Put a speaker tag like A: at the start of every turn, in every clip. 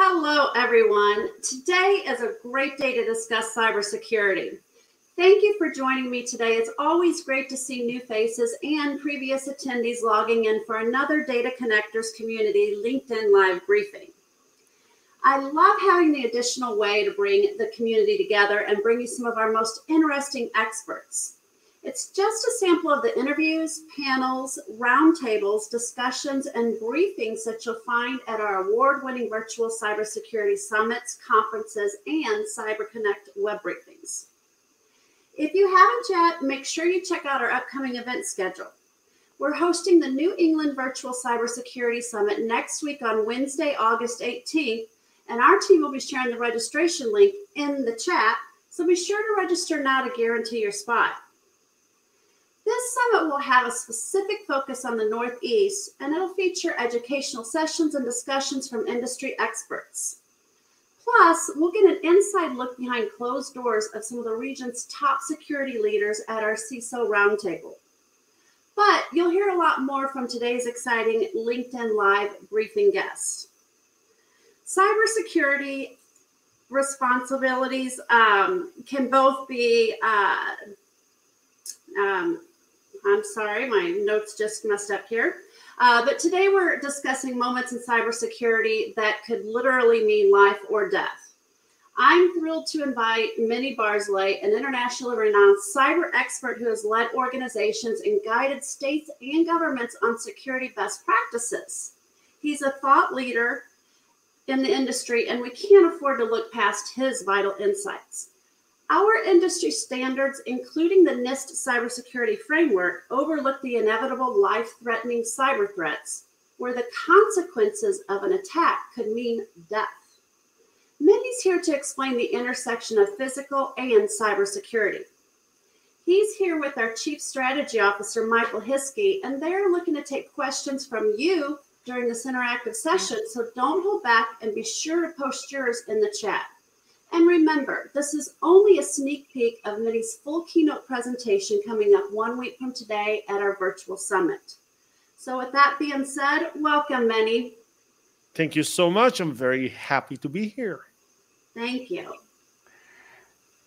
A: Hello, everyone. Today is a great day to discuss cybersecurity. Thank you for joining me today. It's always great to see new faces and previous attendees logging in for another Data Connectors Community LinkedIn Live briefing. I love having the additional way to bring the community together and bring you some of our most interesting experts. It's just a sample of the interviews, panels, roundtables, discussions, and briefings that you'll find at our award-winning virtual cybersecurity summits, conferences, and CyberConnect web briefings. If you haven't yet, make sure you check out our upcoming event schedule. We're hosting the New England Virtual Cybersecurity Summit next week on Wednesday, August 18th, and our team will be sharing the registration link in the chat, so be sure to register now to guarantee your spot. This summit will have a specific focus on the Northeast, and it'll feature educational sessions and discussions from industry experts. Plus, we'll get an inside look behind closed doors of some of the region's top security leaders at our CISO roundtable. But you'll hear a lot more from today's exciting LinkedIn Live briefing guests. Cybersecurity responsibilities can both be I'm sorry, my notes just messed up here. But today we're discussing moments in cybersecurity that could literally mean life or death. I'm thrilled to invite Menny Barzilay, an internationally renowned cyber expert who has led organizations and guided states and governments on security best practices. He's a thought leader in the industry, and we can't afford to look past his vital insights. Our industry standards, including the NIST cybersecurity framework, overlook the inevitable life-threatening cyber threats, where the consequences of an attack could mean death. Menny's here to explain the intersection of physical and cybersecurity. He's here with our Chief Strategy Officer, Michael Hiskey, and they're looking to take questions from you during this interactive session, so don't hold back and be sure to post yours in the chat. And remember, this is only a sneak peek of Menny's full keynote presentation coming up 1 week from today at our virtual summit. So with that being said, welcome, Menny.
B: Thank you so much. I'm very happy to be here.
A: Thank you.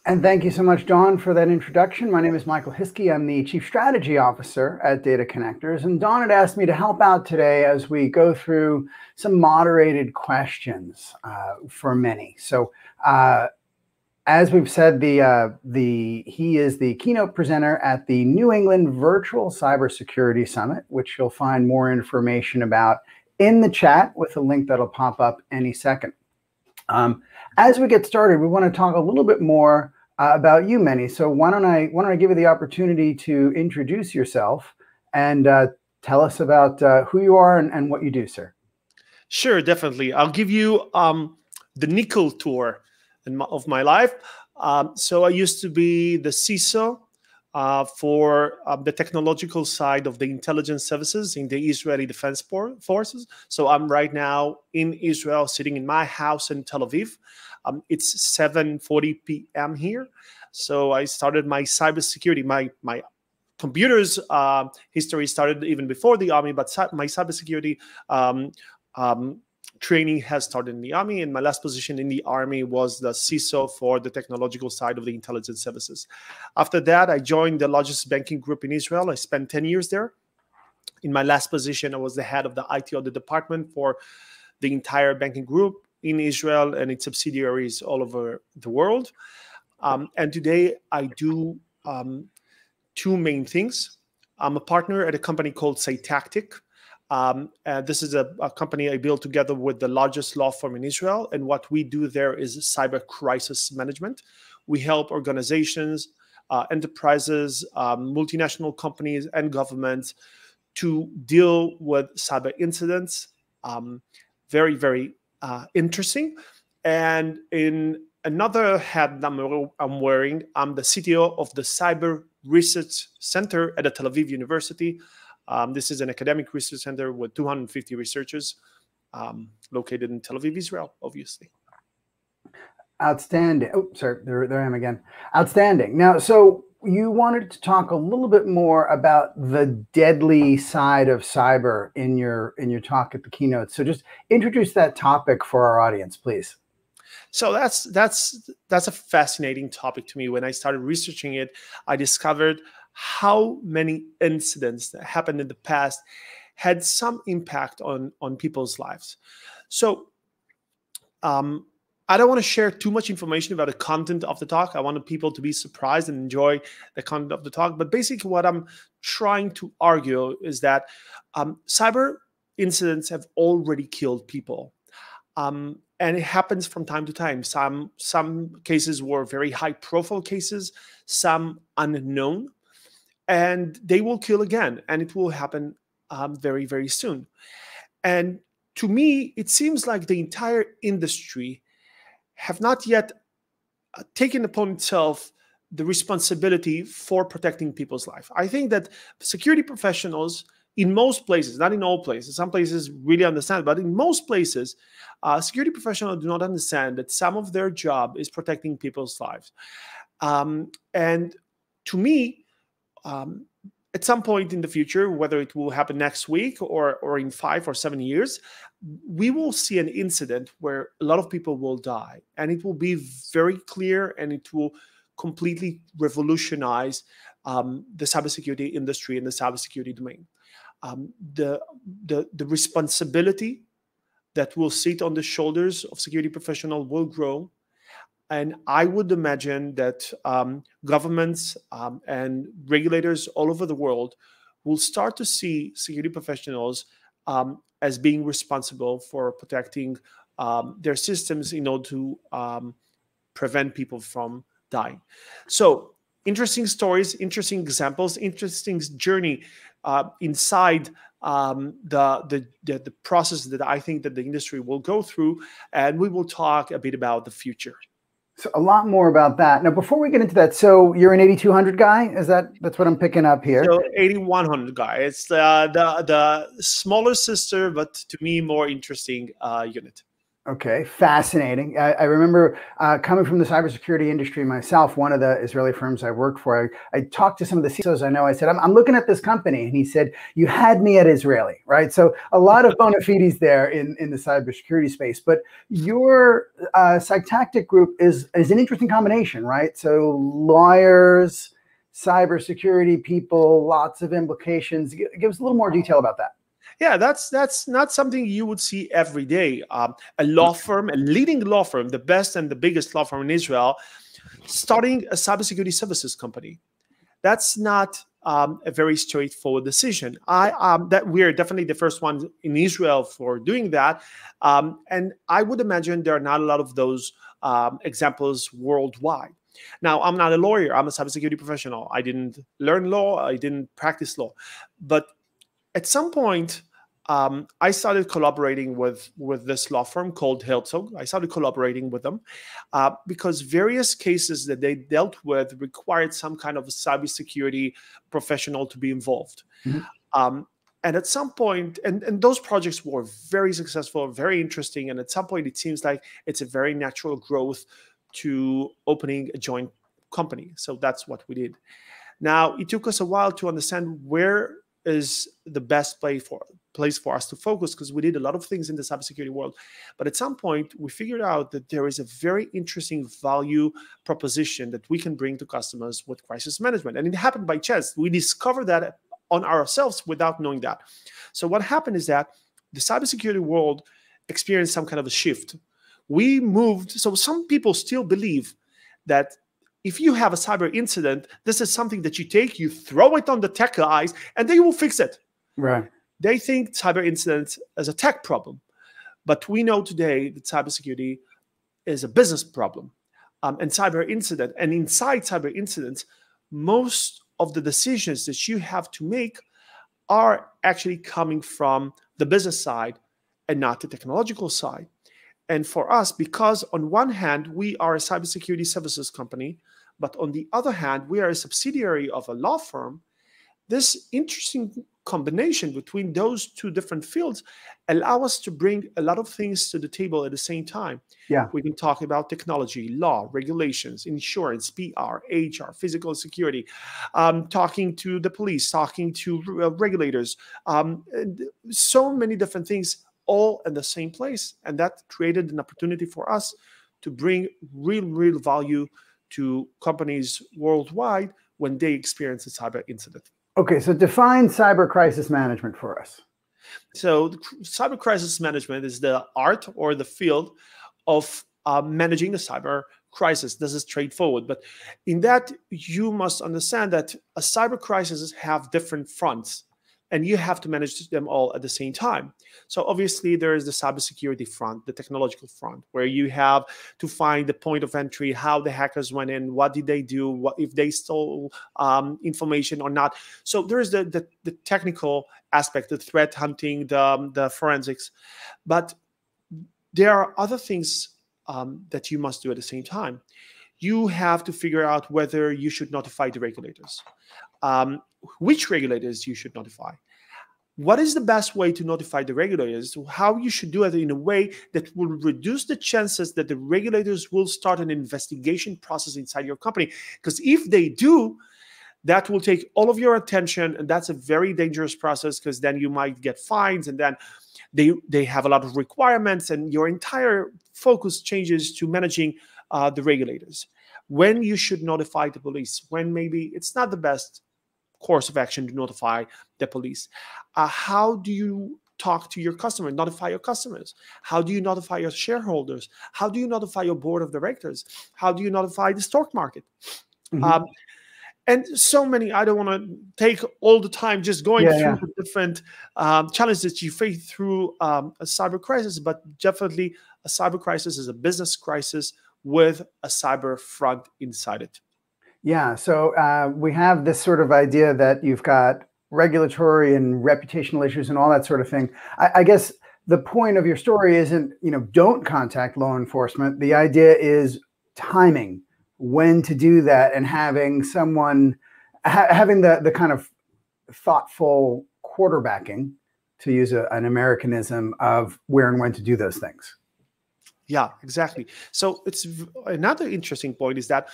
C: And thank you so much, Dawn, for that introduction. My name is Michael Hiskey. I'm the Chief Strategy Officer at Data Connectors. And Dawn had asked me to help out today as we go through some moderated questions for Menny. So as we've said, he is the keynote presenter at the New England Virtual Cybersecurity Summit, which you'll find more information about in the chat with a link that'll pop up any second. As we get started, we want to talk a little bit more about you, Menny. So why don't I give you the opportunity to introduce yourself and tell us about who you are and what you do, sir.
B: Sure, definitely. I'll give you the nickel tour of my life. So I used to be the CISO for the technological side of the intelligence services in the Israeli Defense Forces. So I'm right now in Israel, sitting in my house in Tel Aviv. It's 7:40 p.m. here. So I started my cybersecurity, my computers history started even before the Army, but my cybersecurity training has started in the Army, and my last position in the Army was the CISO for the technological side of the intelligence services. After that, I joined the largest banking group in Israel. I spent 10 years there. In my last position, I was the head of the IT audit department for the entire banking group in Israel and its subsidiaries all over the world. And today, I do two main things. I'm a partner at a company called Cytactic. This is a company I built together with the largest law firm in Israel. And what we do there is cyber crisis management. We help organizations, enterprises, multinational companies, and governments to deal with cyber incidents. Very, very interesting. And in another hat that I'm wearing, I'm the CTO of the Cyber Research Center at the Tel Aviv University. This is an academic research center with 250 researchers located in Tel Aviv, Israel, obviously.
C: Outstanding. Oh, sorry, there I am again. Outstanding. Now, so you wanted to talk a little bit more about the deadly side of cyber in your talk at the keynote. So just introduce that topic for our audience, please.
B: So that's a fascinating topic to me. When I started researching it, I discovered how many incidents that happened in the past had some impact on people's lives. So I don't want to share too much information about the content of the talk. I want people to be surprised and enjoy the content of the talk. But basically what I'm trying to argue is that cyber incidents have already killed people. And it happens from time to time. Some cases were very high profile cases, some unknown, and they will kill again. And it will happen very, very soon. And to me, it seems like the entire industry have not yet taken upon itself the responsibility for protecting people's life. I think that security professionals in most places, not in all places, some places really understand, but in most places, security professionals do not understand that some of their job is protecting people's lives. And to me, at some point in the future, whether it will happen next week or in 5 or 7 years, we will see an incident where a lot of people will die. And it will be very clear, and it will completely revolutionize the cybersecurity industry and the cybersecurity domain. The responsibility that will sit on the shoulders of security professionals will grow. And I would imagine that governments and regulators all over the world will start to see security professionals as being responsible for protecting their systems in order to prevent people from dying. So interesting stories, interesting examples, interesting journey inside the process that I think that the industry will go through. And we will talk a bit about the future.
C: So a lot more about that. Now, before we get into that, so you're an 8200 guy? That's what I'm picking up here?
B: So 8100 guy. It's the smaller sister, but to me, more interesting unit.
C: Okay, fascinating. I remember coming from the cybersecurity industry myself, one of the Israeli firms I worked for, I talked to some of the CISOs I know. I said, I'm looking at this company. And he said, you had me at Israeli, right? So a lot of bona fides there in the cybersecurity space. But your Psytactic group is an interesting combination, right? So lawyers, cybersecurity people, lots of implications. Give us a little more detail about that.
B: Yeah, that's not something you would see every day. A law firm, a leading law firm, the best and the biggest law firm in Israel, starting a cybersecurity services company. That's not a very straightforward decision. That we're definitely the first one in Israel for doing that, and I would imagine there are not a lot of those examples worldwide. Now, I'm not a lawyer. I'm a cybersecurity professional. I didn't learn law. I didn't practice law, but at some point, I started collaborating with this law firm called Herzog. I started collaborating with them because various cases that they dealt with required some kind of a cybersecurity professional to be involved. Mm-hmm. And at some point, and those projects were very successful, very interesting. And at some point, it seems like it's a very natural growth to opening a joint company. So that's what we did. Now, it took us a while to understand where is the best place for us to focus, because we did a lot of things in the cybersecurity world. But at some point, we figured out that there is a very interesting value proposition that we can bring to customers with crisis management. And it happened by chance. We discovered that on ourselves without knowing that. So what happened is that the cybersecurity world experienced some kind of a shift. We moved, so some people still believe that if you have a cyber incident, this is something that you take, you throw it on the tech guys, and they will fix it.
C: Right.
B: They think cyber incidents is a tech problem. But we know today that cybersecurity is a business problem. And cyber incident, and inside cyber incidents, most of the decisions that you have to make are actually coming from the business side and not the technological side. And for us, because on one hand, we are a cybersecurity services company, but on the other hand, we are a subsidiary of a law firm, this interesting combination between those two different fields allow us to bring a lot of things to the table at the same time.
C: Yeah.
B: We can talk about technology, law, regulations, insurance, PR, HR, physical security, talking to the police, talking to regulators, so many different things all in the same place. And that created an opportunity for us to bring real value to companies worldwide when they experience a cyber incident.
C: Okay, so define cyber crisis management for us.
B: So cyber crisis management is the art or the field of managing a cyber crisis. This is straightforward, but in that you must understand that a cyber crisis have different fronts, and you have to manage them all at the same time. So obviously there is the cybersecurity front, the technological front, where you have to find the point of entry, how the hackers went in, what did they do, what if they stole information or not. So there is the technical aspect, the threat hunting, the forensics. But there are other things that you must do at the same time. You have to figure out whether you should notify the regulators. Which regulators you should notify. What is the best way to notify the regulators? How you should do it in a way that will reduce the chances that the regulators will start an investigation process inside your company. Because if they do, that will take all of your attention, and that's a very dangerous process, because then you might get fines, and then they have a lot of requirements, and your entire focus changes to managing the regulators. When you should notify the police, when maybe it's not the best course of action to notify the police. How do you talk to your customer, notify your customers? How do you notify your shareholders? How do you notify your board of directors? How do you notify the stock market? Mm-hmm. And so many, I don't want to take all the time just going through the different challenges that you face through a cyber crisis, but definitely a cyber crisis is a business crisis with a cyber front inside it.
C: Yeah, so we have this sort of idea that you've got regulatory and reputational issues and all that sort of thing. I guess the point of your story isn't, don't contact law enforcement. The idea is timing, when to do that, and having someone, having the kind of thoughtful quarterbacking, to use an Americanism, of where and when to do those things.
B: Yeah, exactly. So it's another interesting point is that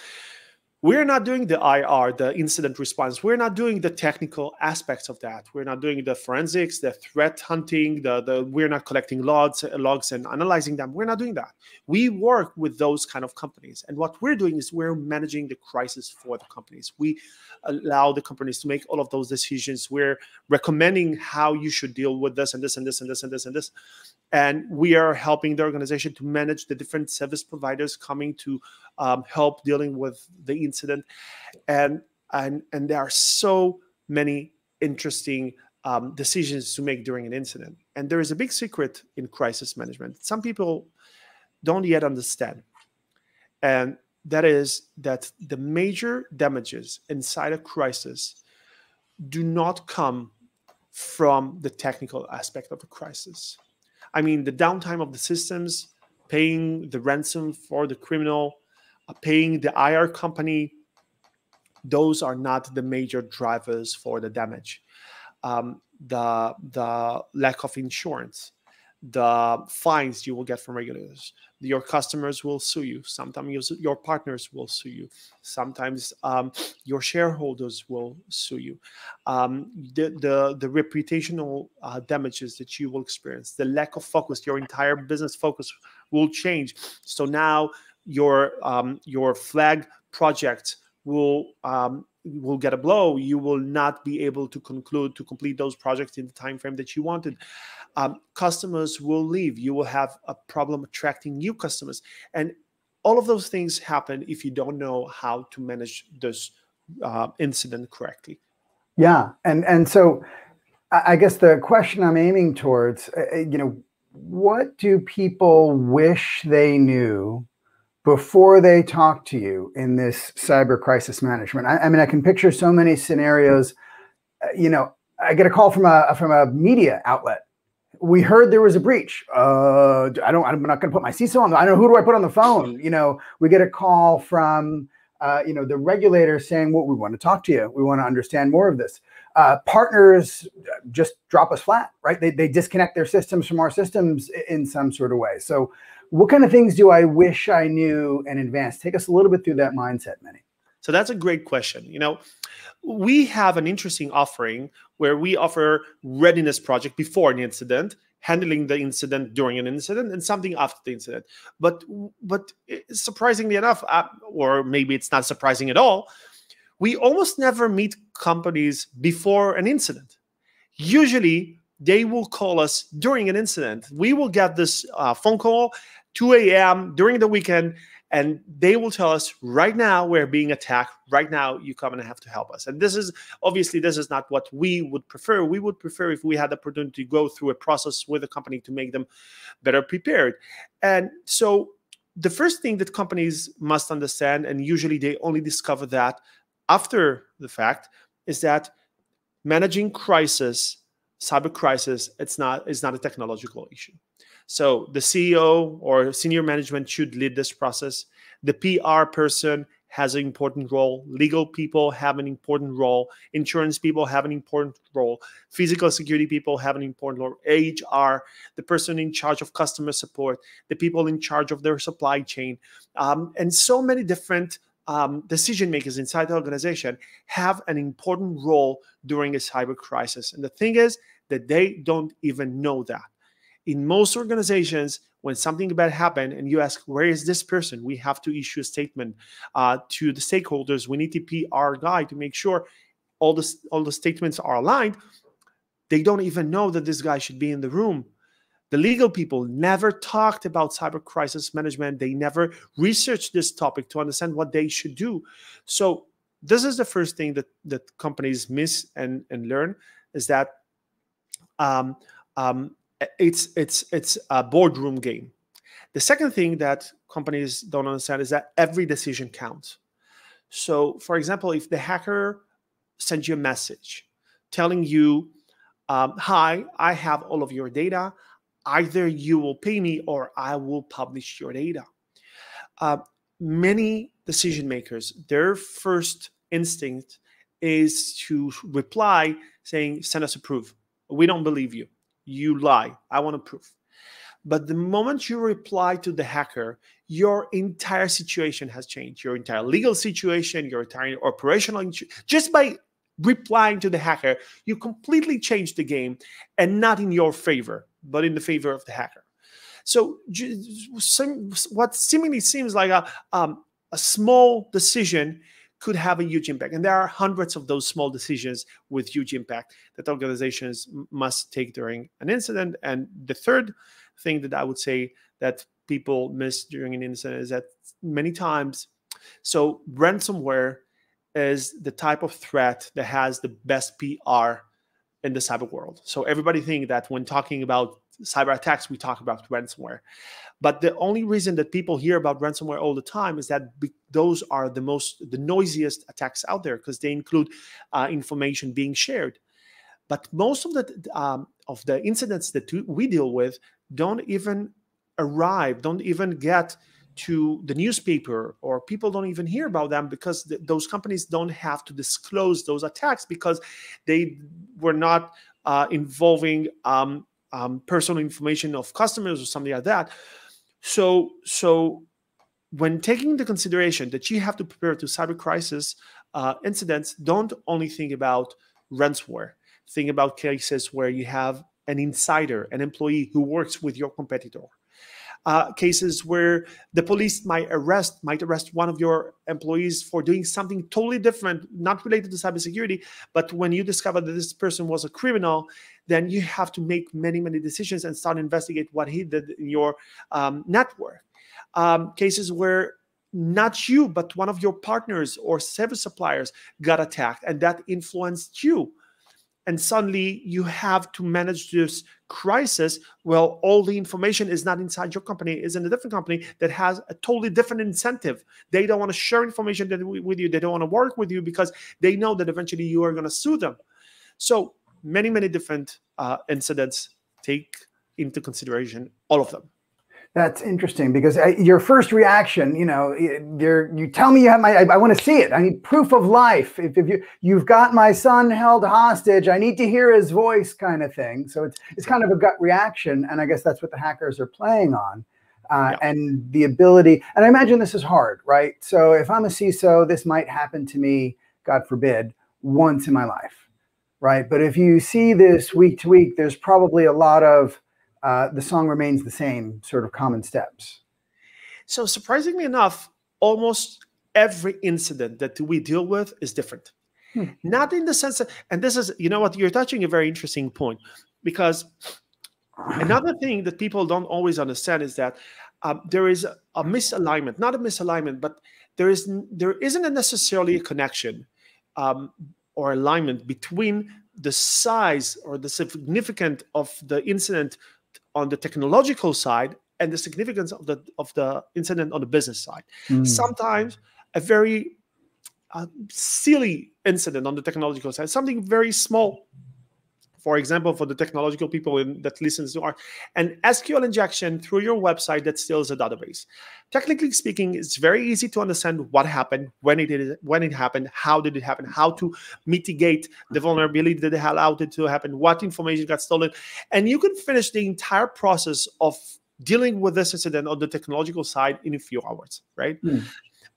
B: we're not doing the IR, the incident response. We're not doing the technical aspects of that. We're not doing the forensics, the threat hunting, we're not collecting logs and analyzing them. We're not doing that. We work with those kind of companies. And what we're doing is we're managing the crisis for the companies. We allow the companies to make all of those decisions. We're recommending how you should deal with this and this and this and this and this and this. And we are helping the organization to manage the different service providers coming to help dealing with the incident. And there are so many interesting decisions to make during an incident. And there is a big secret in crisis management. Some people don't yet understand. And that is that the major damages inside a crisis do not come from the technical aspect of a crisis. I mean, the downtime of the systems, paying the ransom for the criminal, paying the IR company, those are not the major drivers for the damage. The lack of insurance, the fines you will get from regulators, your customers will sue you. Sometimes your partners will sue you. Sometimes your shareholders will sue you. The reputational damages that you will experience, the lack of focus, your entire business focus will change. So now your flag project will get a blow. You will not be able to complete those projects in the time frame that you wanted. Customers will leave. You will have a problem attracting new customers. And all of those things happen if you don't know how to manage this incident correctly.
C: Yeah. And so I guess the question I'm aiming towards, what do people wish they knew before they talk to you in this cyber crisis management? I mean, I can picture so many scenarios. I get a call from a media outlet. We heard there was a breach. I'm not going to put my CISO on. I don't know, who do I put on the phone? We get a call from The regulator saying, well, we want to talk to you. We want to understand more of this. Partners just drop us flat, right? They disconnect their systems from our systems in some sort of way. So what kind of things do I wish I knew in advance? Take us a little bit through that mindset, Menny.
B: So that's a great question. We have an interesting offering where we offer readiness project before an incident, handling the incident during an incident, and something after the incident. But surprisingly enough, or maybe it's not surprising at all, we almost never meet companies before an incident. Usually, they will call us during an incident. We will get this phone call, 2 a.m. during the weekend, and they will tell us, right now, we're being attacked. Right now, you come and have to help us. And this is not what we would prefer. We would prefer if we had the opportunity to go through a process with a company to make them better prepared. And so the first thing that companies must understand, and usually they only discover that after the fact, is that managing cyber crisis, is not a technological issue. So the CEO or senior management should lead this process. The PR person has an important role. Legal people have an important role. Insurance people have an important role. Physical security people have an important role. HR, the person in charge of customer support, the people in charge of their supply chain, and so many different decision makers inside the organization have an important role during a cyber crisis. And the thing is that they don't even know that. In most organizations, when something bad happens and you ask, where is this person? We have to issue a statement to the stakeholders. We need the PR guy to make sure all the statements are aligned. They don't even know that this guy should be in the room. The legal people never talked about cyber crisis management. They never researched this topic to understand what they should do. So this is the first thing that companies miss and learn, is that it's a boardroom game. The second thing that companies don't understand is that every decision counts. So, for example, if the hacker sends you a message telling you, hi, I have all of your data, either you will pay me or I will publish your data. Many decision makers, their first instinct is to reply saying, send us a proof. We don't believe you. You lie. I want a proof. But the moment you reply to the hacker, your entire situation has changed. Your entire legal situation, your entire operational, just by replying to the hacker, you completely change the game, and not in your favor, but in the favor of the hacker. So what seemingly seems like a small decision could have a huge impact. And there are hundreds of those small decisions with huge impact that organizations must take during an incident. And the third thing that I would say that people miss during an incident is that many times, so ransomware is the type of threat that has the best PR in the cyber world. So everybody think that when talking about cyber attacks, we talk about ransomware. But the only reason that people hear about ransomware all the time is that those are the noisiest attacks out there, because they include information being shared. But most of the incidents that we deal with don't even get to the newspaper, or people don't even hear about them, because those companies don't have to disclose those attacks because they were not involving personal information of customers or something like that. So when taking into consideration that you have to prepare to cyber crisis incidents, don't only think about ransomware. Think about cases where you have an insider, an employee who works with your competitor. Cases where the police might arrest one of your employees for doing something totally different, not related to cybersecurity. But when you discover that this person was a criminal, then you have to make many, many decisions and start investigate what he did in your network. Cases where not you, but one of your partners or service suppliers got attacked, and that influenced you. And suddenly you have to manage this crisis. Well, all the information is not inside your company, it's in a different company that has a totally different incentive. They don't want to share information with you. They don't want to work with you because they know that eventually you are going to sue them. So many, many different incidents. Take into consideration all of them.
C: That's interesting because your first reaction, you tell me you have I want to see it. I need proof of life. If you've got my son held hostage, I need to hear his voice, kind of thing. So it's kind of a gut reaction, and I guess that's what the hackers are playing on, and the ability. And I imagine this is hard, right? So if I'm a CISO, this might happen to me, God forbid, once in my life, right? But if you see this week to week, there's probably a lot of the song remains the same sort of common steps.
B: So surprisingly enough, almost every incident that we deal with is different. Not in the sense that, and this is, what, you're touching a very interesting point, because another thing that people don't always understand is that there is a misalignment, not a misalignment, but there isn't necessarily a connection or alignment between the size or the significance of the incident on the technological side and the significance of the incident on the business side. Sometimes a very silly incident on the technological side, something very small, for example, for the technological people that listens to our, an SQL injection through your website that steals a database. Technically speaking, it's very easy to understand what happened, when it happened, how did it happen, how to mitigate the vulnerability that allowed it to happen, what information got stolen. And you can finish the entire process of dealing with this incident on the technological side in a few hours, right?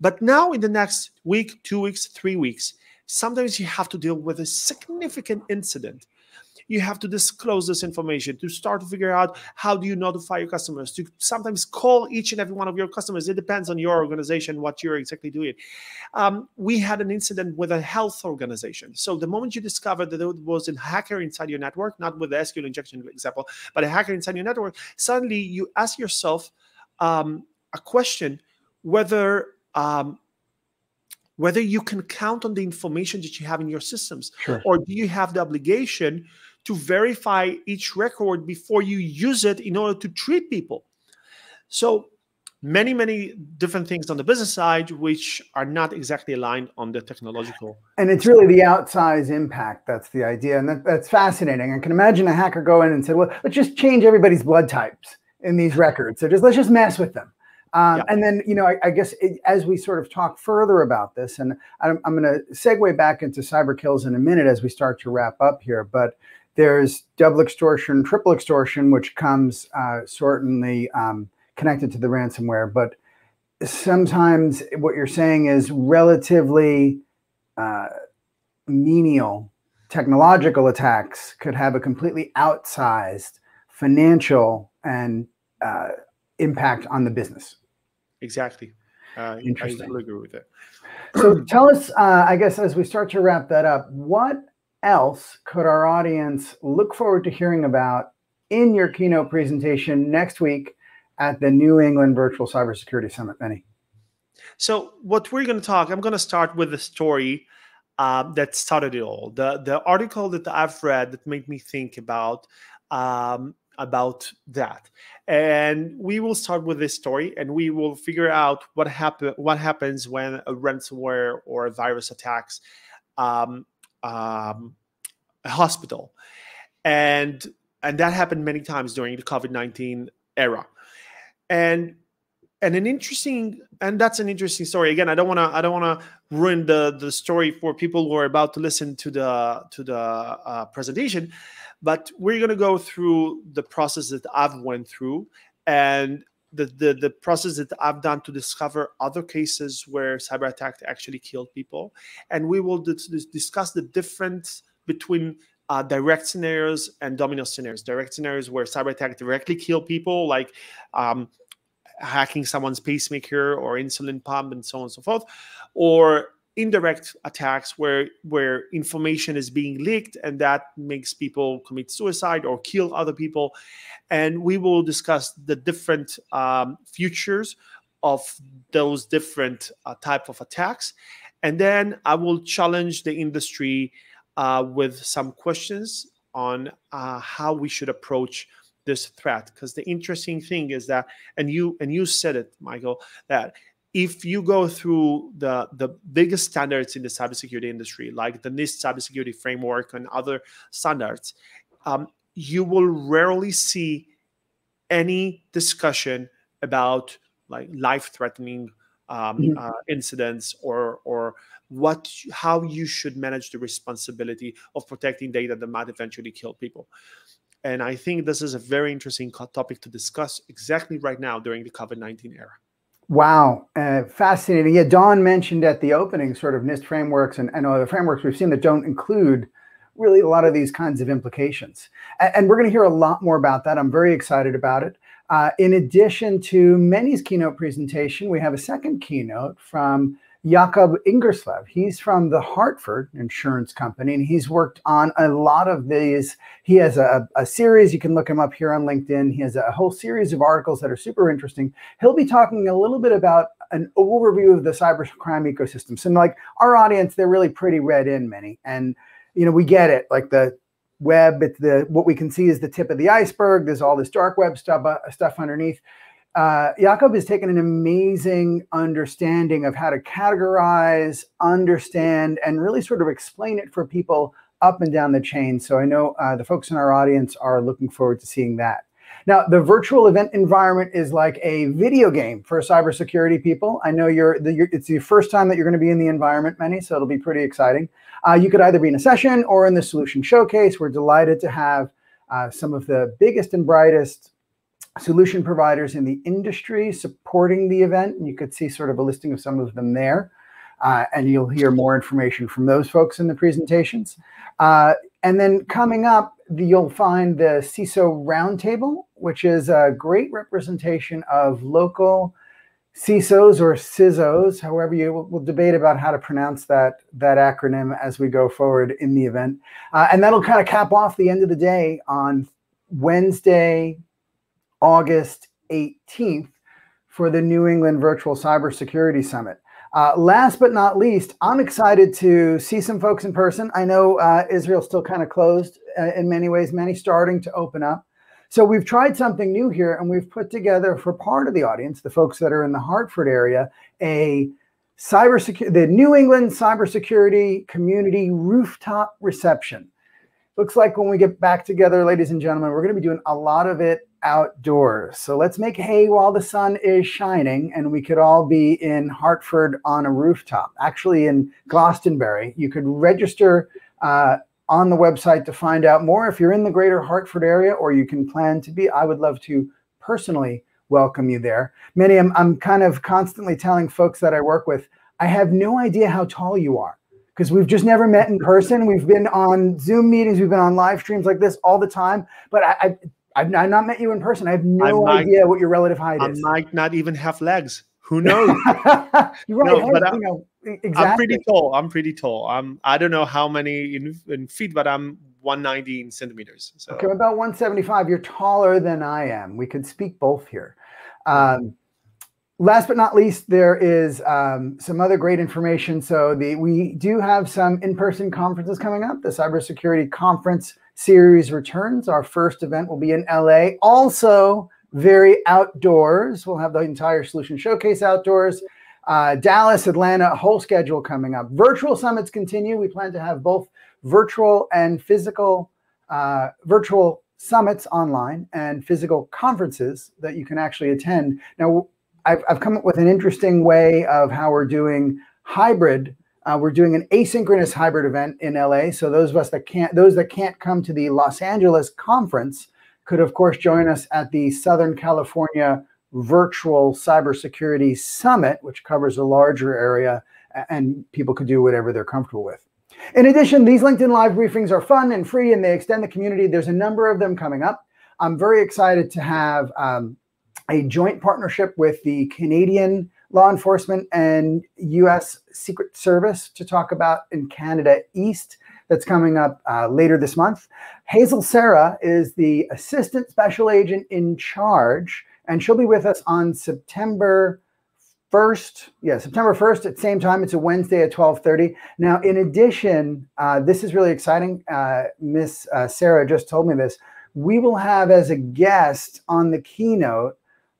B: But now in the next week, 2 weeks, 3 weeks, sometimes you have to deal with a significant incident. You have to disclose this information, to start to figure out how do you notify your customers, to sometimes call each and every one of your customers. It depends on your organization, what you're exactly doing. We had an incident with a health organization. So the moment you discover that there was a hacker inside your network, not with the SQL injection example, but a hacker inside your network, suddenly you ask yourself a question whether you can count on the information that you have in your systems, or do you have the obligation to verify each record before you use it in order to treat people? So many, many different things on the business side, which are not exactly aligned on the technological.
C: And it's really the outsize impact. That's the idea. And that's fascinating. I can imagine a hacker go in and say, well, let's just change everybody's blood types in these records. So let's just mess with them. And then, I guess as we sort of talk further about this, and I'm going to segue back into cyber kills in a minute as we start to wrap up here, but there's double extortion, triple extortion, which comes certainly connected to the ransomware. But sometimes what you're saying is relatively menial technological attacks could have a completely outsized financial and impact on the business.
B: Exactly. I totally agree with it.
C: So tell us, I guess, as we start to wrap that up, what else could our audience look forward to hearing about in your keynote presentation next week at the New England Virtual Cybersecurity Summit, Menny?
B: So what we're going to talk, I'm going to start with the story that started it all. The article that I've read that made me think about that. And we will start with this story, and we will figure out what happens when a ransomware or a virus attacks a hospital. And that happened many times during the COVID-19 era. And that's an interesting story. Again, I don't want to ruin the story for people who are about to listen to the presentation, but we're going to go through the process that I've went through and the process that I've done to discover other cases where cyber attack actually killed people, and we will discuss the difference between direct scenarios and domino scenarios. Direct scenarios where cyber attack directly kill people, like hacking someone's pacemaker or insulin pump and so on and so forth, or indirect attacks where information is being leaked and that makes people commit suicide or kill other people. And we will discuss the different futures of those different type of attacks. And then I will challenge the industry with some questions on how we should approach this threat. Because the interesting thing is that, and you said it, Michael, that if you go through the biggest standards in the cybersecurity industry, like the NIST cybersecurity framework and other standards, you will rarely see any discussion about like life-threatening incidents, or how you should manage the responsibility of protecting data that might eventually kill people. And I think this is a very interesting topic to discuss exactly right now during the COVID-19 era.
C: Wow, fascinating. Yeah, Dawn mentioned at the opening sort of NIST frameworks and other frameworks we've seen that don't include really a lot of these kinds of implications. And we're going to hear a lot more about that. I'm very excited about it. In addition to Menny's keynote presentation, we have a second keynote from Jakob Ingerslev. He's from the Hartford Insurance Company, and he's worked on a lot of these. He has a series, you can look him up here on LinkedIn. He has a whole series of articles that are super interesting. He'll be talking a little bit about an overview of the cybercrime ecosystem. So like our audience, they're really pretty read in, Menny. And, you know, we get it. Like the web, what we can see is the tip of the iceberg. There's all this dark web stuff underneath. Jakob has taken an amazing understanding of how to categorize, understand, and really sort of explain it for people up and down the chain. So I know the folks in our audience are looking forward to seeing that. Now, the virtual event environment is like a video game for cybersecurity people. I know it's the first time that you're going to be in the environment, Menny, so it'll be pretty exciting. You could either be in a session or in the solution showcase. We're delighted to have some of the biggest and brightest solution providers in the industry supporting the event. And you could see sort of a listing of some of them there. And you'll hear more information from those folks in the presentations. And then coming up, you'll find the CISO Roundtable, which is a great representation of local CISOs or CISOs, however we'll debate about how to pronounce that acronym as we go forward in the event. And that'll kind of cap off the end of the day on Wednesday, August 18th for the New England Virtual Cybersecurity Summit. Last but not least, I'm excited to see some folks in person. I know Israel's still kind of closed in many ways, many starting to open up. So we've tried something new here, and we've put together for part of the audience, the folks that are in the Hartford area, the New England Cybersecurity Community Rooftop Reception. Looks like when we get back together, ladies and gentlemen, we're going to be doing a lot of it outdoors. So let's make hay while the sun is shining, and we could all be in Hartford on a rooftop. Actually, in Glastonbury, you could register on the website to find out more if you're in the greater Hartford area, or you can plan to be. I would love to personally welcome you there. Menny, I'm kind of constantly telling folks that I work with, I have no idea how tall you are, because we've just never met in person. We've been on Zoom meetings, we've been on live streams like this all the time, but I've not met you in person. I have no idea what your relative height is.
B: I might not even have legs. Who knows?
C: You're right.
B: No, but
C: exactly.
B: I'm pretty tall. I don't know how many in feet, but I'm 190 in centimeters. So.
C: Okay, about 175. You're taller than I am. We could speak both here. Last but not least, there is some other great information. So we do have some in-person conferences coming up. The Cybersecurity Conference Series returns. Our first event will be in LA. Also, very outdoors. We'll have the entire solution showcase outdoors. Dallas, Atlanta, a whole schedule coming up. Virtual summits continue. We plan to have both virtual and physical, virtual summits online and physical conferences that you can actually attend. Now, I've come up with an interesting way of how we're doing hybrid. We're doing an asynchronous hybrid event in LA. So those that can't come to the Los Angeles conference could, of course, join us at the Southern California Virtual Cybersecurity Summit, which covers a larger area, and people could do whatever they're comfortable with. In addition, these LinkedIn Live briefings are fun and free, and they extend the community. There's a number of them coming up. I'm very excited to have a joint partnership with the Canadian law enforcement and U.S. Secret Service to talk about in Canada East. That's coming up later this month. Hazel Sarah is the Assistant Special Agent in charge, and she'll be with us on September 1st. Yeah, September 1st at the same time. It's a Wednesday at 12:30. Now, in addition, this is really exciting. Miss Sarah just told me this. We will have as a guest on the keynote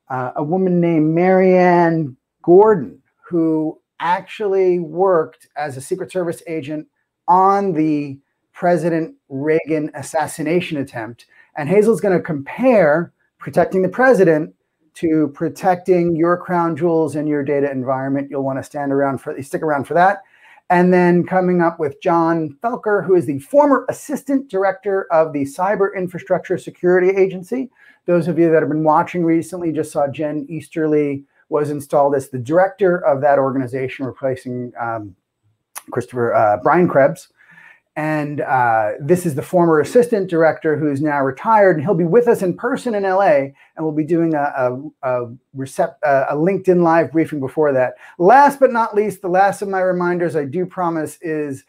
C: a woman named Marianne Gordon, who actually worked as a Secret Service agent on the President Reagan assassination attempt. And Hazel's going to compare protecting the president to protecting your crown jewels in your data environment. You'll want to stick around for that. And then coming up with John Felker, who is the former Assistant Director of the Cyber Infrastructure Security Agency. Those of you that have been watching recently just saw Jen Easterly was installed as the director of that organization, replacing Brian Krebs. And this is the former assistant director who's now retired, and he'll be with us in person in LA, and we'll be doing a LinkedIn Live briefing before that. Last but not least, the last of my reminders, I do promise, is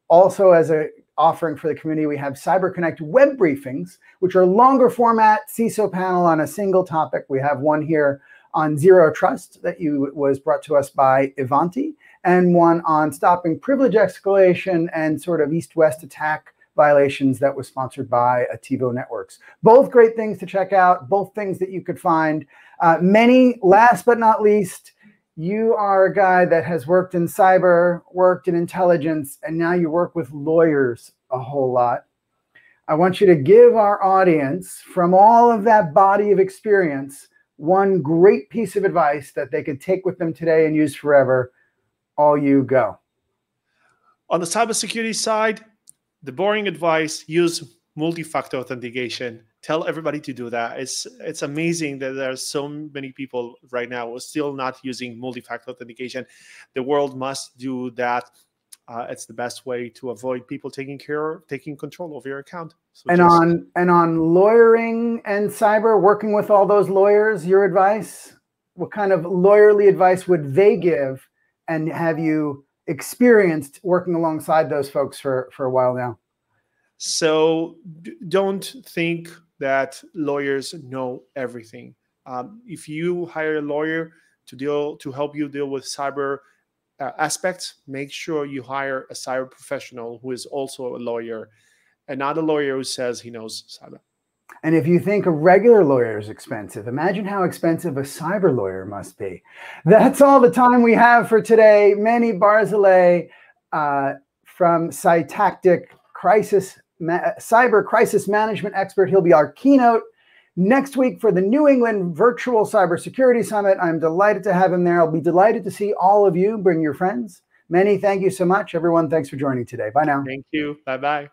C: also as a offering for the community, we have Cyber Connect web briefings, which are longer format CISO panel on a single topic. We have one here on Zero Trust that was brought to us by Ivanti, and one on stopping privilege escalation and sort of east-west attack violations that was sponsored by Ativo Networks. Both great things to check out, both things that you could find. Menny, last but not least, you are a guy that has worked in cyber, worked in intelligence, and now you work with lawyers a whole lot. I want you to give our audience, from all of that body of experience, one great piece of advice that they could take with them today and use forever. All you go.
B: On the cybersecurity side, the boring advice: use multi-factor authentication. Tell everybody to do that. It's amazing that there are so many people right now who are still not using multi-factor authentication. The world must do that. It's the best way to avoid people taking control of your account. So on lawyering and cyber, working with all those lawyers, your advice, what kind of lawyerly advice would they give? And have you experienced working alongside those folks for a while now? So don't think that lawyers know everything. If you hire a lawyer to help you deal with cyber aspects, make sure you hire a cyber professional who is also a lawyer, and not a lawyer who says he knows cyber.
C: And if you think a regular lawyer is expensive, imagine how expensive a cyber lawyer must be. That's all the time we have for today. Menny Barzilay from Cytactic, cyber crisis management expert. He'll be our keynote next week for the New England Virtual Cybersecurity Summit. I'm delighted to have him there. I'll be delighted to see all of you. Bring your friends. Menny, thank you so much. Everyone, thanks for joining today. Bye now.
B: Thank you. Bye-bye.